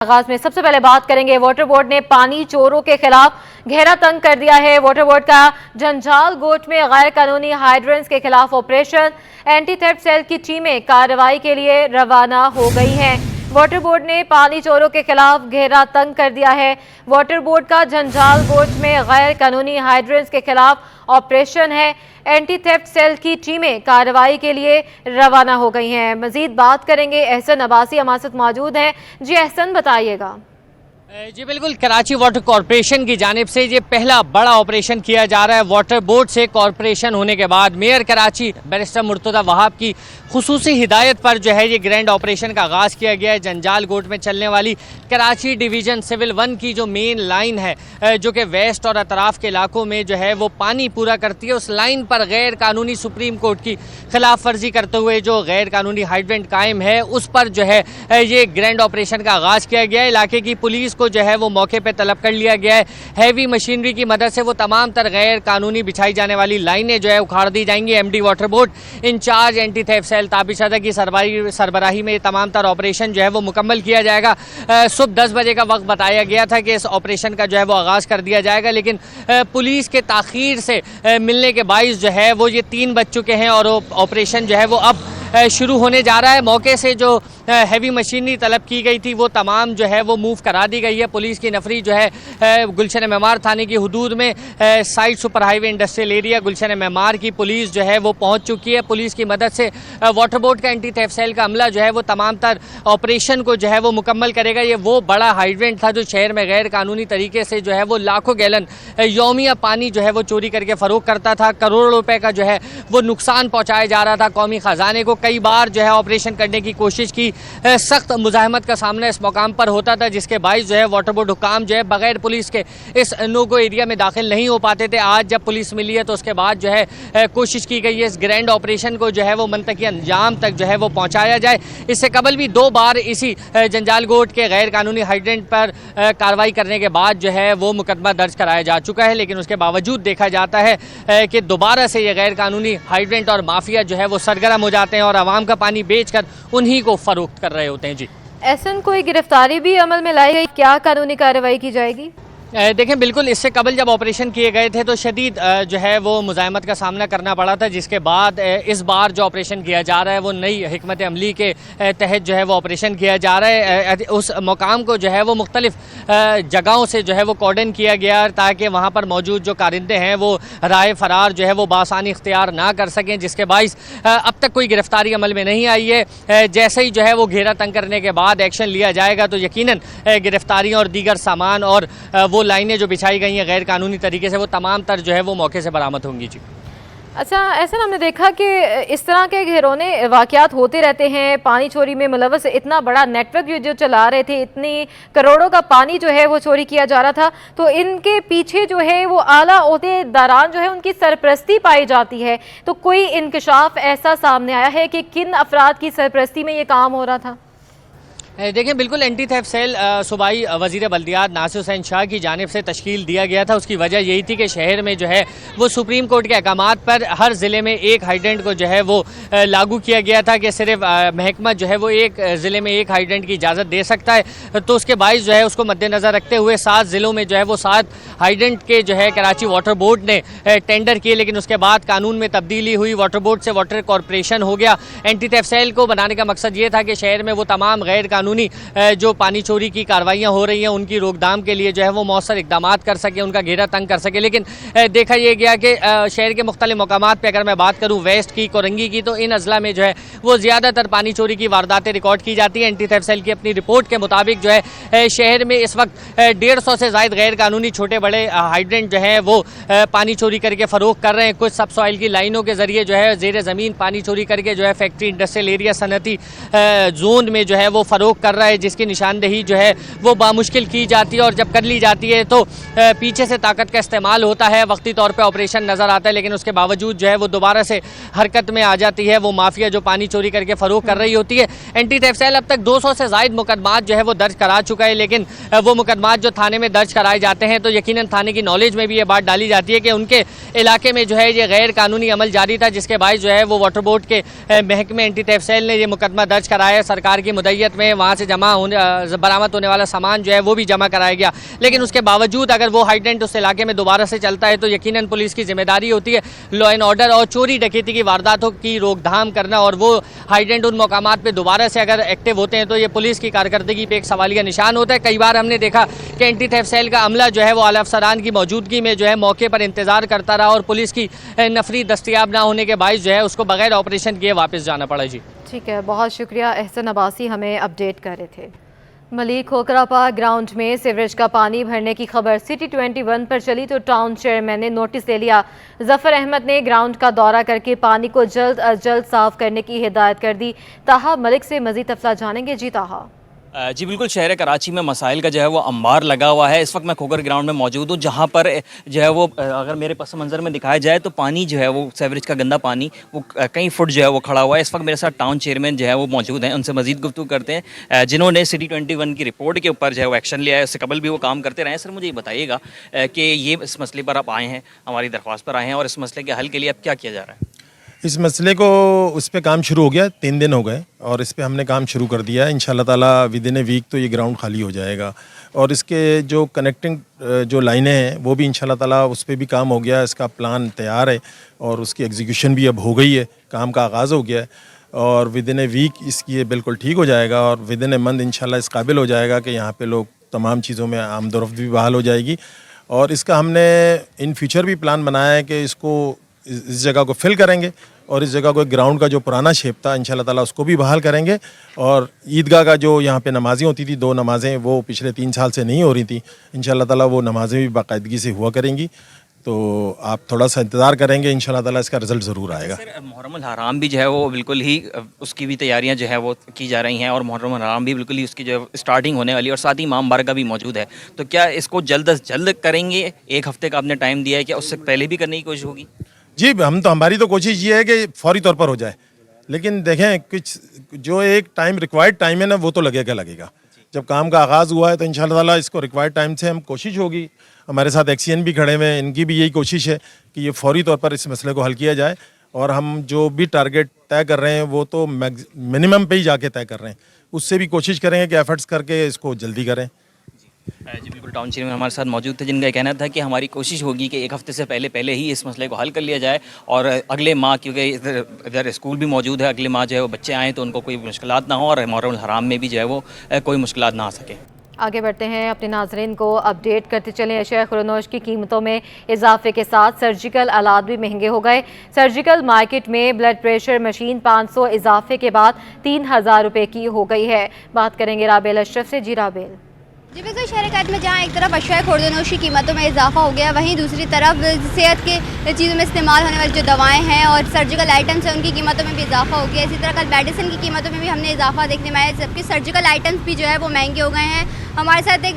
आगाज में सबसे पहले बात करेंगे, वाटर बोर्ड ने पानी चोरों के खिलाफ घेरा तंग कर दिया है। वाटर बोर्ड का जंजाल गोट में गैर कानूनी हाइड्रेंट्स के खिलाफ ऑपरेशन, एंटी थेफ्ट सेल की टीमें कार्रवाई के लिए रवाना हो गई हैं। वाटर बोर्ड ने पानी चोरों के खिलाफ घेरा तंग कर दिया है। वाटर बोर्ड का जंजाल गोट में गैर कानूनी हाइड्रेंट्स के खिलाफ ऑपरेशन है, एंटी थेफ्ट सेल की टीमें कार्रवाई के लिए रवाना हो गई हैं। मजीद बात करेंगे, एहसन अब्बासी हमारे साथ मौजूद हैं। जी एहसन, बताइएगा। जी बिल्कुल, कराची वाटर कॉरपोरेशन की जानिब से ये पहला बड़ा ऑपरेशन किया जा रहा है। वाटर बोर्ड से कॉरपोरेशन होने के बाद मेयर कराची बैरिस्टर मुर्तज़ा वहाब की खुसूसी हिदायत पर जो है ये ग्रैंड ऑपरेशन का आगाज़ किया गया है। जंजाल गोट में चलने वाली कराची डिवीज़न सिविल 1 की जो मेन लाइन है, जो कि वेस्ट और अतराफ़ के इलाकों में जो है वो पानी पूरा करती है, उस लाइन पर गैर कानूनी सुप्रीम कोर्ट की खिलाफ वर्जी करते हुए जो गैर कानूनी हाइड्रेंट कायम है उस पर जो है ये ग्रैंड ऑपरेशन का आगाज़ किया गया है। इलाके की पुलिस को जो है वो मौके पे तलब कर लिया गया है। हैवी मशीनरी की मदद से वो तमाम तर गैर कानूनी बिछाई जाने वाली लाइनें जो है उखाड़ दी जाएंगी। MD water board incharge anti theft cell ताबिशदा की सरबराही में तमाम तर ऑपरेशन जो है वो मुकम्मल किया जाएगा। सुबह 10 बजे का वक्त बताया गया था कि इस ऑपरेशन का जो है वो आगाज़ कर दिया जाएगा, लेकिन पुलिस के ताख़ीर से मिलने के बाइस जो है वो ये 3 बज चुके हैं और ऑपरेशन जो है वो अब शुरू होने जा रहा है। मौके से जो हैवी मशीनरी तलब की गई थी वो तमाम जो है वो मूव करा दी गई है। पुलिस की नफरी जो है गुलशन मेमार थाने की हदूद में site super highway industrial area Gulshan Memar की पुलिस जो है वो पहुंच चुकी है। पुलिस की मदद से वाटर बोर्ड का एंटी थेफ्ट सेल का अमला जो है वो तमाम तर ऑपरेशन को जो है वो मुकम्मल करेगा। ये वो बड़ा हाइड्रेंट था जो शहर में गैर कानूनी तरीके से जो है वो लाखों गैलन यौमिया पानी जो है वो चोरी करके फ़रोख्त करता था। करोड़ों रुपए का जो है वो नुकसान पहुँचाया जा रहा था कौमी ख़जाने को। कई बार जो है ऑपरेशन करने की कोशिश की, सख्त मुजाहमत का सामना इस मकाम पर होता था, जिसके बाइस जो है वाटर बोर्ड हुकाम जो है बगैर पुलिस के इस नो गो एरिया में दाखिल नहीं हो पाते थे। आज जब पुलिस मिली है तो उसके बाद जो है कोशिश की गई है इस ग्रैंड ऑपरेशन को जो है वो मंतकी अंजाम तक जो है वो पहुँचाया जाए। इससे कबल भी 2 बार इसी जंजाल गोट के गैर कानूनी हाइड्रेंट पर कार्रवाई करने के बाद जो है वो मुकदमा दर्ज कराया जा चुका है, लेकिन उसके बावजूद देखा जाता है कि दोबारा से ये गैर कानूनी हाइड्रेंट और माफिया जो है वो सरगर्म हो जाते हैं और आवाम का पानी बेचकर उन्हीं को फरोख्त कर रहे होते हैं। जी ऐसन कोई गिरफ्तारी भी अमल में लाई गई, क्या कानूनी कार्रवाई की जाएगी? देखें, बिल्कुल इससे कबल जब ऑपरेशन किए गए थे तो शदीद जो है वो मुज़ाहमत का सामना करना पड़ा था, जिसके बाद इस बार जो ऑपरेशन किया जा रहा है वो नई हिकमत अमली के तहत जो है वो ऑपरेशन किया जा रहा है। उस मकाम को जो है वो मुख्तलिफ जगहों से जो है वो कॉर्डन किया गया ताकि वहाँ पर मौजूद जो कारिंदे हैं वो राह फरार जो है वो बासानी इख्तियार ना कर सकें, जिसके बाइस अब तक कोई गिरफ्तारी अमल में नहीं आई है। जैसे ही जो है वो घेरा तंग करने के बाद एक्शन लिया जाएगा तो यकीनन गिरफ्तारियाँ और दीगर सामान और वो लाइनें जो बिछाई गई हैं गैर कानूनी तरीके से वो तमाम तर जो है वो मौके से बरामद होंगी। जी अच्छा, ऐसा हमने देखा कि इस तरह के घिरौने वाक़यात होते रहते हैं। पानी चोरी में मुलव्वस इतना बड़ा नेटवर्क जो चला रहे थे, इतनी करोड़ों का पानी जो है वो चोरी किया जा रहा था, तो इनके पीछे जो है वो आला ओहदेदारान जो है उनकी सरपरस्ती पाई जाती है। तो कोई इंकशाफ ऐसा सामने आया है कि किन अफराद की सरपरस्ती में ये काम हो रहा था? देखिए, बिल्कुल एंटी थेफ्ट सेल सूबाई वज़ीर बल्दियात नासिर हुसैन शाह की जानिब से तश्कील दिया गया था। उसकी वजह यही थी कि शहर में जो है वो सुप्रीम कोर्ट के अहकामात पर हर ज़िले में एक हाइड्रेंट को जो है वो लागू किया गया था कि सिर्फ महकमा जो है वो एक ज़िले में एक हाइड्रेंट की इजाज़त दे सकता है। तो उसके बाइस जो है उसको मद्देनज़र रखते हुए 7 ज़िलों में जो है वो 7 हाइड्रेंट के जो है कराची वाटर बोर्ड ने टेंडर किए, लेकिन उसके बाद कानून में तब्दीली हुई, वाटर बोर्ड से वाटर कॉरपोरेशन हो गया। एंटी थेफ्ट सेल को बनाने का मकसद ये था कि शहर में वो तमाम गैर कानूनी जो पानी चोरी की कार्रवाइयाँ हो रही हैं उनकी रोकथाम के लिए जो है वो मौसर इकदाम कर सके, उनका घेरा तंग कर सके। लेकिन देखा यह गया कि शहर के मुख्तलिफ मकामात पर अगर मैं बात करूँ वेस्ट की, कोरंगी की, तो इन अजला में जो है वो ज़्यादातर पानी चोरी की वारदातें रिकॉर्ड की जाती हैं। एंटी थेफ्ट सेल की अपनी रिपोर्ट के मुताबिक जो है शहर में इस वक्त 150 से ज़ायद गैर कानूनी छोटे बड़े हाइड्रेंट जो है वो पानी चोरी करके फ़रोख्त कर रहे हैं। कुछ सब सॉइल की लाइनों के ज़रिए जो है ज़ेर ज़मीन पानी चोरी करके जो है फैक्ट्री इंडस्ट्रियल एरिया सनती जोन में जो है वो फ़रोख्त कर रहा है, जिसकी निशानदेही जो है वो बामुश्किल की जाती है और जब कर ली जाती है तो पीछे से ताकत का इस्तेमाल होता है, वक्ती तौर पे ऑपरेशन नज़र आता है, लेकिन उसके बावजूद जो है वो दोबारा से हरकत में आ जाती है वो माफिया जो पानी चोरी करके फ़रोख्त कर रही होती है। एंटी थेफ्ट सेल अब तक 200 से ज़ायद मुकदमात जो है वो दर्ज करा चुका है, लेकिन वो मुकदमात जो थाने में दर्ज कराए जाते हैं तो यकीनन थाने की नॉलेज में भी ये बात डाली जाती है कि उनके इलाके में जो है ये गैर कानूनी अमल जारी था, जिसके बायस जो है वो वाटर बोर्ड के महकमे एंटी थेफ्ट सेल ने ये मुकदमा दर्ज कराया सरकार की मुदैयत में। वहाँ से बरामद होने वाला सामान जो है वो भी जमा कराया गया। लेकिन उसके बावजूद अगर वो हाइड्रेंट उस इलाके में दोबारा से चलता है तो यकीनन पुलिस की जिम्मेदारी होती है लॉ एंड ऑर्डर और चोरी डकैती की वारदातों की रोकथाम करना, और वो हाइड्रेंट उन मकामात पे दोबारा से अगर एक्टिव होते हैं तो ये पुलिस की कारकर्दगी पे एक सवालिया निशान होता है। कई बार हमने देखा कि एंटी थेफ्ट सेल का अमला जो है वो आला अफसरान की मौजूदगी में जो है मौके पर इंतजार करता रहा और पुलिस की नफरी दस्तयाब ना होने के बायस जो है उसको बगैर ऑपरेशन किए वापस जाना पड़ा। जी ठीक है, बहुत शुक्रिया एहसन अब्बासी हमें अपडेट कर रहे थे। मलिक होकरापार ग्राउंड में सीवरेज का पानी भरने की खबर सिटी 21 पर चली तो टाउन चेयरमैन ने नोटिस ले लिया। जफर अहमद ने ग्राउंड का दौरा करके पानी को जल्द अज जल्द साफ करने की हिदायत कर दी। ताहा मलिक से मजीद तफला जानेंगे। जी ताहा। जी बिल्कुल, शहर कराची में मसाइल का जो है वो अंबार लगा हुआ है। इस वक्त मैं खोकर ग्राउंड में मौजूद हूँ, जहाँ पर जो है वो अगर मेरे पस मंज़र में दिखाया जाए तो पानी जो है वो सीवरेज का गंदा पानी वो कई फुट जो है वो खड़ा हुआ है। इस वक्त मेरे साथ टाउन चेयरमैन जो है वो मौजूद हैं, उनसे मजीद गुफ्तगू करते हैं जिन्होंने सिटी 21 की रिपोर्ट के ऊपर जो है वो एक्शन लिया है। उससे कबल भी वो काम करते रहे हैं। सर मुझे ये बताइएगा कि ये इस मसले पर आप आए हैं, हमारी दरख्वास्त पर आए हैं, और इस मसले के हल के लिए अब क्या किया जा रहा है? इस मसले को उस पर काम शुरू हो गया, 3 दिन हो गए और इस पे हमने काम शुरू कर दिया है। इंशाल्लाह ताला विद इन ए वीक तो ये ग्राउंड खाली हो जाएगा और इसके जो कनेक्टिंग जो लाइनें हैं वो भी इंशाल्लाह ताला उस पर भी काम हो गया। इसका प्लान तैयार है और उसकी एग्जीक्यूशन भी अब हो गई है, काम का आगाज़ हो गया है और विद इन ए वीक इसकी ये बिल्कुल ठीक हो जाएगा और विद इन ए मंथ इंशाल्लाह इस काबिल हो जाएगा कि यहाँ पे लोग तमाम चीज़ों में आमदोरफ्त भी बहाल हो जाएगी। और इसका हमने इन फ्यूचर भी प्लान बनाया है कि इसको इस जगह को फिल करेंगे और इस जगह को ग्राउंड का जो पुराना शेप था इंशाल्लाह ताला उसको भी बहाल करेंगे। और ईदगाह का जो यहाँ पे नमाज़ें होती थी, 2 नमाज़ें वो पिछले 3 साल से नहीं हो रही थी, इंशाल्लाह ताला वो नमाज़ें भी बाकायदगी से हुआ करेंगी। तो आप थोड़ा सा इंतज़ार करेंगे, इंशाल्लाह ताला इसका रिज़ल्ट ज़रूर आएगा। सर मुहर्रम हराम भी जो है वो बिल्कुल ही उसकी भी तैयारियां जो है वो की जा रही हैं और मुहर्रम हराम भी बिल्कुल ही उसकी जो है स्टार्टिंग होने वाली है और साथ ही इमाम बारगाह भी मौजूद है। तो क्या इसको जल्द अज जल्द करेंगे? 1 हफ्ते का आपने टाइम दिया है, क्या उससे पहले भी करने की कोशिश होगी? जी हमारी तो कोशिश ये है कि फौरी तौर पर हो जाए, लेकिन देखें कुछ जो एक टाइम रिक्वायर्ड टाइम है ना वो तो लगेगा। जब काम का आगाज़ हुआ है तो इंशाल्लाह ताला इसको रिक्वायर्ड टाइम से हम कोशिश होगी। हमारे साथ एक्सीएन भी खड़े हुए हैं, इनकी भी यही कोशिश है कि ये फौरी तौर पर इस मसले को हल किया जाए और हम जो भी टारगेट तय कर रहे हैं वो तो मिनिमम पे ही जाके तय कर रहे हैं, उससे भी कोशिश करेंगे कि एफर्ट्स करके इसको जल्दी करें। जी बिल्कुल, टाउन चेयरमैन हमारे साथ मौजूद थे जिनका कहना था कि हमारी कोशिश होगी कि 1 हफ्ते से पहले ही इस मसले को हल कर लिया जाए और अगले माह, क्योंकि इधर स्कूल भी मौजूद है, अगले माह जो है वो बच्चे आएँ तो उनको कोई मुश्किलात ना हो और मुहर्रम हराम में भी जो है वो कोई मुश्किलात ना आ सके। आगे बढ़ते हैं, अपने नाजरीन को अपडेट करते चलें। अशिया खुरनोश की कीमतों में इजाफे के साथ सर्जिकल आलात भी महंगे हो गए। सर्जिकल मार्केट में ब्लड प्रेशर मशीन 500 इजाफे के बाद 3000 रुपये की हो गई है। बात करेंगे राबेल अशरफ से। जी राबेल। जी बिल्कुल, शहर कैद में जहाँ एक तरफ अशिया खुर्दनोश की कीमतों में इजाफा हो गया, वहीं दूसरी तरफ सेहत के चीज़ों में इस्तेमाल होने वाली जो दवाएं हैं और सर्जिकल आइटम्स हैं उनकी कीमतों में भी इजाफा हो गया। इसी तरह कल मेडिसिन की कीमतों में भी हमने इजाफा देखने में आया, जबकि सर्जिकल आइटम्स भी जो है वो महंगे हो गए हैं। हमारे साथ एक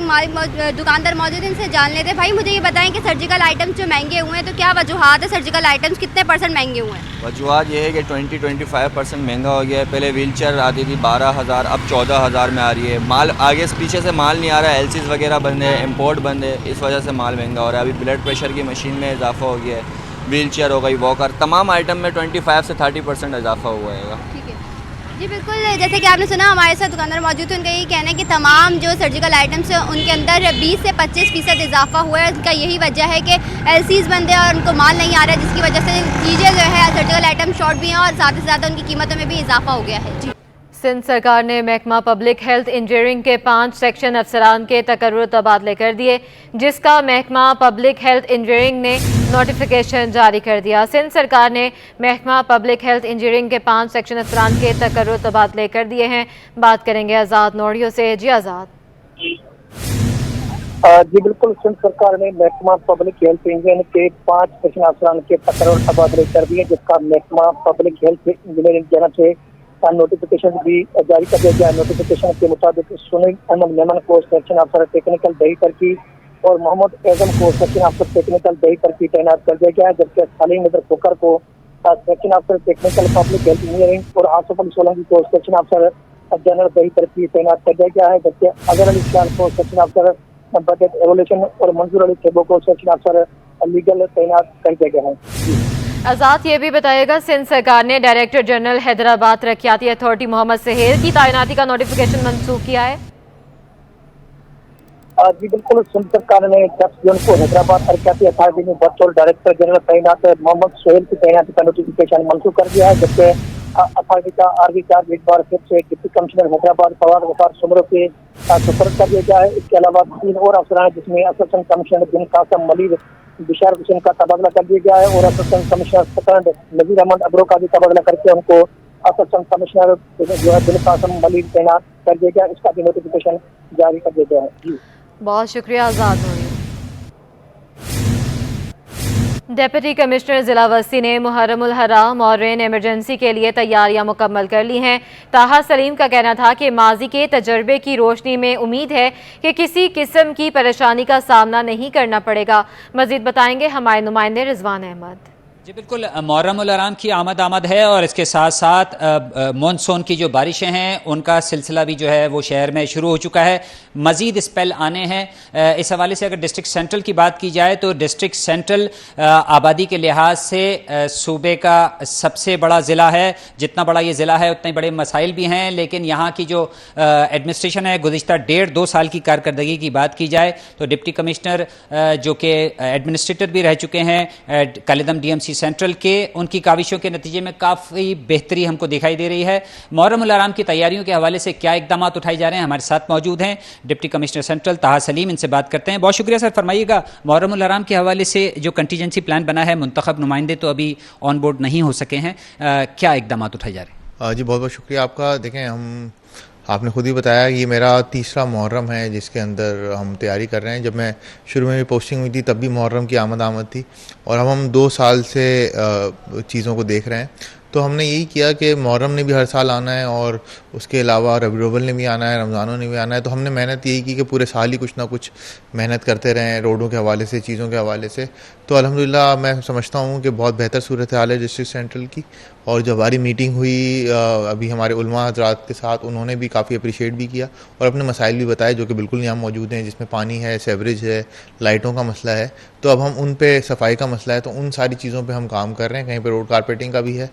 दुकानदार मौजूद है, इनसे जान लेते हैं। भाई मुझे ये बताएं कि सर्जिकल आइटम्स जो महंगे हुए हैं तो क्या वजूहात है? सर्जिकल आइटम्स कितने % महंगे हुए हैं? वजूहत ये है कि 20-25% महंगा हो गया है। पहले व्हील चेयर आती थी 12,000, अब 14,000 में आ रही है। माल आगे से पीछे से माल नहीं आ रहा है, एलसीज वगैरह बंद है, इम्पोर्ट बंद है, इस वजह से माल महंगा हो रहा है। अभी ब्लड प्रेशर की मशीन में इजाफा हो गया है, व्हील चेयर हो गई, वॉकर, तमाम आइटम में 25 से 30% इजाफा हुआ है। ठीक है जी बिल्कुल, जैसे कि आपने सुना हमारे साथ दुकानदार मौजूद थे, उनका यही कहना है कि तमाम जो सर्जिकल आइटम्स हैं उनके अंदर 20 से 25% इजाफा हुआ है। उनका यही वजह है कि एलसीज बंद है और उनको माल नहीं आ रहा है, जिसकी वजह से चीज़ें जो है सर्जिकल आइटम शॉर्ट भी हैं और साथ ही साथ उनकी कीमतों में भी इजाफा हो गया है। जी सिंध सरकार ने महकमा पब्लिक हेल्थ इंजीनियरिंग के 5 सेक्शन अफसरान के तकर्रुर तबादले कर दिए, जिसका महकमा पब्लिक हेल्थ इंजीनियरिंग ने नोटिफिकेशन जारी कर दिया। सिंध सरकार ने महकमा पब्लिक हेल्थ इंजीनियरिंग के 5 सेक्शन अफसरान के तकर्रुर तबादले कर दिए हैं। बात करेंगे आज़ाद नोड़ियों से। जी आज़ाद। जी बिल्कुल, सिंध सरकार ने महकमा पब्लिक हेल्थ इंजीनियरिंग के 5 सेक्शन अफसरान के तकर्रुर तबादले कर दिए, जिसका महकमा पब्लिक हेल्थ इंजीनियरिंग की तरफ से नोटिफिकेशन भी जारी कर दिया गया। नोटिफिकेशन के मुताबिक सुनील अहमद मेमन को सेक्शन अफसर टेक्निकल दही तरक्की और मोहम्मद एजम को सेक्शन अफसर टेक्निकल दही तरक्की तैनात कर दिया गया है, जबकि सलीम इधर खोकर को सेक्शन अफसर टेक्निकल पब्लिक हेल्थ इंजीनियरिंग और आसफ अली सोलंकी को सेक्शन अफसर जनरल दही तरक्की तैनात कर दिया गया है, जबकि अजहर अली खान को सेक्शन अफसर बजट एवोल्यूशन और मंजूर अली खेबो को सेक्शन अफसर लीगल तैनात कर दिया गया है। आज़ाद ये भी बताइएगा, सिंध सरकार ने डायरेक्टर जनरल हैदराबाद तरक्याती अथॉरिटी मोहम्मद सहेल की तैनाती का नोटिफिकेशन मंसूख किया है। जी बिल्कुल, सिंध सरकार ने 10 जून को हैदराबाद तरक्याती अथॉरिटी में वर्चुअल डायरेक्टर जनरल तैनात मोहम्मद सोहेल की तैनाती का नोटिफिकेशन मंसूख कर दिया है, जबकि अथॉरिटी का आरवी चार्ज एक बार फिर से डिप्टी कमिश्नर हैदराबाद फवाद गफार सुमरो के सुपुर्द कर दिया गया है। इसके अलावा 3 और अफसरान जिसमें असिस्टेंट कमिश्नर बिन कासम मलिक बिशार हुसैन का तबादला कर दिया गया है और assistant commissioner second Nazir Ahmad अब्रो का भी तबादला करके उनको असिस्टेंट कमिश्नर जो है बिन कासम मलिक तैनात कर दिया गया। इसका भी नोटिफिकेशन जारी कर दिया गया है। जी बहुत शुक्रिया आज़ाद नूरी। डिप्टी कमिश्नर जिला वस्ती ने मुहर्रमुल हराम और रेन इमरजेंसी के लिए तैयारियां मुकम्मल कर ली हैं। ताहा सलीम का कहना था कि माजी के तजर्बे की रोशनी में उम्मीद है कि किसी किस्म की परेशानी का सामना नहीं करना पड़ेगा। मजीद बताएंगे हमारे नुमाइंदे रिजवान अहमद। जी बिल्कुल, मुहर्रमुल हराम की आमद है और इसके साथ साथ मानसून की जो बारिशें हैं उनका सिलसिला भी जो है वो शहर में शुरू हो चुका है। मज़ीद स्पेल आने हैं। इस हवाले से अगर डिस्ट्रिक्ट सेंट्रल की बात की जाए तो डिस्ट्रिक्ट सेंट्रल आबादी के लिहाज से सूबे का सबसे बड़ा ज़िला है। जितना बड़ा ये ज़िला है उतने बड़े मसाइल भी हैं, लेकिन यहाँ की जो एडमिनिस्ट्रेशन है गुज़िश्ता 1.5-2 साल की कारकर्दगी की बात की जाए तो डिप्टी कमिश्नर जो कि एडमिनिस्ट्रेटर भी रह चुके हैं कालिदम DMC सेंट्रल के, उनकी काविशों के नतीजे में काफ़ी बेहतरी हमको दिखाई दे रही है। मुहर्रमुल हराम की तैयारियों के हवाले से क्या इकदाम उठाए जा रहे हैं, हमारे साथ मौजूद हैं डिप्टी कमिश्नर सेंट्रल ताहा सलीम, इनसे बात करते हैं। बहुत शुक्रिया सर। फरमाइएगा, मुहर्रमुल हराम के हवाले से जो कंटीजेंसी प्लान बना है, मुंतखब नुमाइंदे तो अभी ऑन बोर्ड नहीं हो सके हैं, क्या इकदाम उठाए जा रहे हैं? जी बहुत बहुत शुक्रिया आपका। देखें, आपने खुद ही बताया ये मेरा तीसरा मुहर्रम है जिसके अंदर हम तैयारी कर रहे हैं। जब मैं शुरू में भी पोस्टिंग हुई थी तब भी मुहर्रम की आमद थी और हम 2 साल से चीज़ों को देख रहे हैं। तो हमने यही किया कि मुहर्रम ने भी हर साल आना है और उसके अलावा रबीउल अव्वल ने भी आना है, रमज़ानों ने भी आना है। तो हमने मेहनत यही की कि पूरे साल ही कुछ ना कुछ मेहनत करते रहें रोडों के हवाले से, चीज़ों के हवाले से। तो अल्हम्दुलिल्लाह मैं समझता हूँ कि बहुत बेहतर सूरत हाल है डिस्ट्रिक्ट सेंट्रल की। और जब हमारी मीटिंग हुई अभी हमारे उलमा हज़रात के साथ, उन्होंने भी काफ़ी अप्रिशिएट भी किया और अपने मसाइल भी बताए जो कि बिल्कुल यहाँ मौजूद हैं, जिसमें पानी है, सेवरेज है, लाइटों का मसला है। तो अब हम उन पे, सफाई का मसला है, तो उन सारी चीज़ों पे हम काम कर रहे हैं। कहीं पे रोड कारपेटिंग का भी है,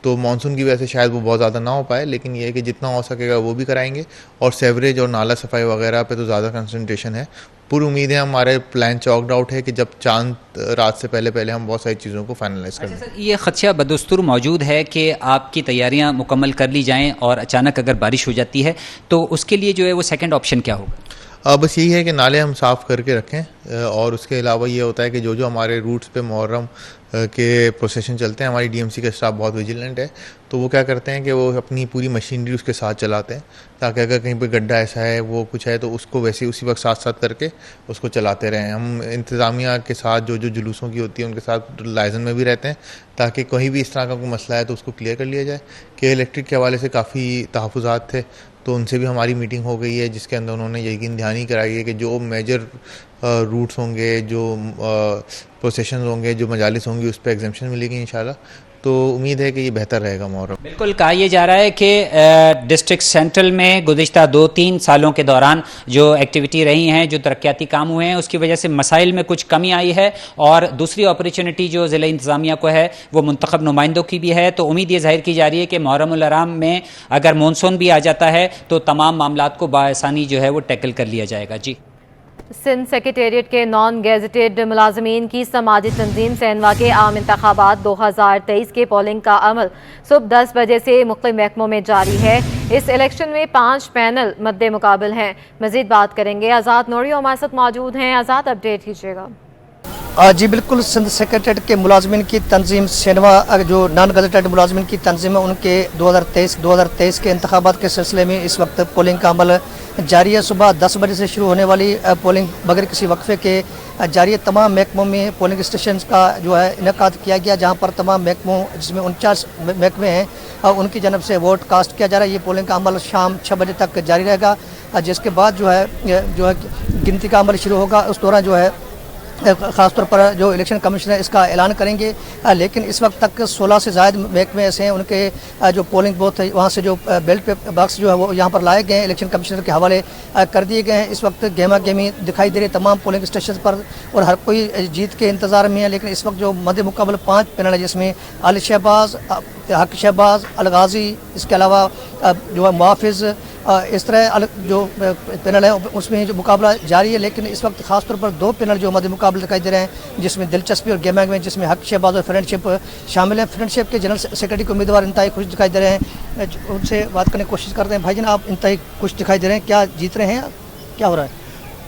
तो मानसून की वजह से शायद वो बहुत ज़्यादा ना हो पाए, लेकिन ये है कि जितना हो सकेगा वो भी कराएंगे। और सेवरेज और नाला सफाई वगैरह पे तो ज़्यादा कंसंट्रेशन है। पूरी उम्मीद है, हमारे प्लान चॉक्ड आउट है कि जब चांद रात से पहले हम बहुत सारी चीज़ों को फाइनलाइज करें। अच्छा सर, ये खदशा बदस्तूर मौजूद है कि आपकी तैयारियां मुकम्मल कर ली जाएं और अचानक अगर बारिश हो जाती है तो उसके लिए जो है वो सेकंड ऑप्शन क्या होगा? बस यही है कि नाले हम साफ़ करके रखें और उसके अलावा ये होता है कि जो हमारे रूट्स पे मुहर्रम के प्रोसेशन चलते हैं, हमारी DMC का स्टाफ बहुत विजिलेंट है। तो वो क्या करते हैं कि वो अपनी पूरी मशीनरी उसके साथ चलाते हैं, ताकि अगर कहीं पे गड्ढा ऐसा है, वो कुछ है, तो उसको वैसे उसी वक्त साथ साथ करके उसको चलाते रहें। हम इंतज़ामिया के साथ जो जुलूसों की होती है उनके साथ लाइजन में भी रहते हैं, ताकि कहीं भी इस तरह का कोई मसला है तो उसको क्लियर कर लिया जाए। कि इलेक्ट्रिक के हवाले से काफ़ी तहफ़्फ़ुज़ात थे, तो उनसे भी हमारी मीटिंग हो गई है, जिसके अंदर उन्होंने यकीन दहानी कराई है कि जो मेजर रूट्स होंगे, जो प्रोसेशन होंगे, जो मजालिस होंगी, उस पर एग्जेम्पशन मिलेगी इंशाल्लाह। तो उम्मीद है कि ये बेहतर रहेगा मुहर्रम। बिल्कुल, कहा यह जा रहा है कि डिस्ट्रिक्ट सेंट्रल में गुज़िश्ता 2-3 सालों के दौरान जो एक्टिविटी रही हैं, जो तरक्याती काम हुए हैं, उसकी वजह से मसाइल में कुछ कमी आई है। और दूसरी अपॉर्चुनिटी जो ज़िला इंतज़ामिया को है वो मुंतखब नुमाइंदों की भी है। तो उम्मीद ये ज़ाहिर की जा रही है कि मुहर्रमुल हराम में अगर मानसून भी आ जाता है तो तमाम मामलात को बाआसानी जो है वो टैकल कर लिया जाएगा। जी, सिंध सेक्रेटेरिएट के नॉन गेजेटेड मुलाजमीन की समाजी तंजीम सेनवा के आम इंतखाबात 2023 के पोलिंग का अमल सुबह 10 बजे से मुख्तलिफ महकमों में जारी है। इस इलेक्शन में 5 पैनल मद्दे मुकाबल हैं। मजीद बात करेंगे, आज़ाद नूरी हमारे साथ मौजूद हैं। आज़ाद, अपडेट कीजिएगा। जी बिल्कुल, सिंध सेक्रेटेरिएट के मुलाजमीन की तंजीम सेनवा जो नॉन गजेटेड मुलाजमीन की तंजीम है, उनके 2023 के इंतखाबात के सिलसिले में इस वक्त पोलिंग का अमल जारी है। सुबह 10 बजे से शुरू होने वाली पोलिंग बगैर किसी वक्फे के जारी है। तमाम महकमों में पोलिंग स्टेशन का जो है इनेकाद किया गया, जहाँ पर तमाम महकमों, जिसमें 49 महकमे हैं, उनकी जानब से वोट कास्ट किया जा रहा है। ये पोलिंग का अमल शाम 6 बजे तक जारी रहेगा, जिसके बाद जो है गिनती का अमल शुरू होगा। उस दौरान जो है ख़ासतौर पर जो इलेक्शन कमीशन है इसका ऐलान करेंगे। लेकिन इस वक्त तक 16 से ज़ायद महकमे ऐसे हैं, उनके जो पोलिंग बूथ है वहाँ से जो बैलेट पेपर बॉक्स जो है वो यहाँ पर लाए गए हैं, इलेक्शन कमीशनर के हवाले कर दिए गए हैं। इस वक्त गहमा गहमी दिखाई दे रही है तमाम पोलिंग स्टेशन पर और हर कोई जीत के इंतज़ार में है। लेकिन इस वक्त जो मध्य मुकाबले 5 पैनल है, जिसमें अली शहबाज, हक शहबाज, अलगाजी, इसके अलावा जो है मुहाफिज, इस तरह जो पैनल है उसमें जो मुकाबला जारी है। लेकिन इस वक्त खासतौर पर 2 पैनल जो मध्य मुकाबले दिखाई दे रहे हैं, जिसमें दिलचस्पी और गहमा गहमी, जिसमें हक शहबाज और फ्रेंडशिप शामिल हैं। फ्रेंडशिप के जनरल सेक्रेटरी के उम्मीदवार इंतहाई खुश दिखाई दे रहे हैं। उनसे बात करने की कोशिश करते हैं। भाईजान, आप इंतहाई खुश दिखाई दे रहे हैं, क्या जीत रहे हैं, क्या हो रहा है?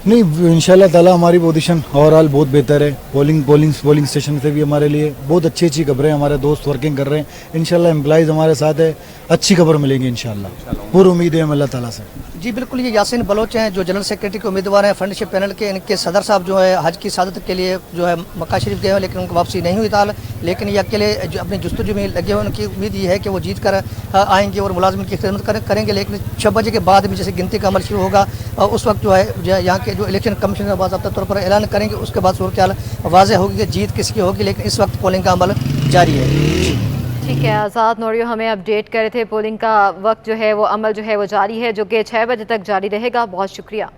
नहीं, इंशाल्लाह ताला हमारी पोजीशन ओवरऑल बहुत बेहतर है। पोलिंग स्टेशन से भी हमारे लिए बहुत अच्छी खबरें, हमारे दोस्त वर्किंग कर रहे हैं। इंशाल्लाह एम्प्लॉइज़ हमारे साथ है, अच्छी खबर मिलेगी इंशाल्लाह, पूरी उम्मीद है अल्लाह ताला से। जी बिल्कुल, ये यासीन बलोच हैं जो जनरल सेक्रेटरी के उम्मीदवार हैं फ्रेंडशिप पैनल के। इनके सदर साहब जो है हज की सादत के लिए जो है मक्का शरीफ गए हैं, लेकिन उनको वापसी नहीं हुई ताल। लेकिन ये अकेले जो अपनी जस्तजू में लगे हुए, उनकी उम्मीद ये है कि वो जीत कर आएंगे और मुलाजमिन की खिदमत करेंगे। लेकिन 6 बजे के बाद भी जैसे गिनती का अमल शुरू होगा, उस वक्त जो है यहाँ के जो इलेक्शन कमीशन बाज़ाब्ता तौर पर ऐलान करेंगे, उसके बाद सूरत हाल वाज़ेह होगी कि जीत किसकी होगी। लेकिन इस वक्त पोलिंग का अमल जारी है। ठीक है, आज़ाद नोरियो हमें अपडेट कर रहे थे। पोलिंग का वक्त जो है वो अमल जो है वो जारी है, जो कि 6 बजे तक जारी रहेगा। बहुत शुक्रिया।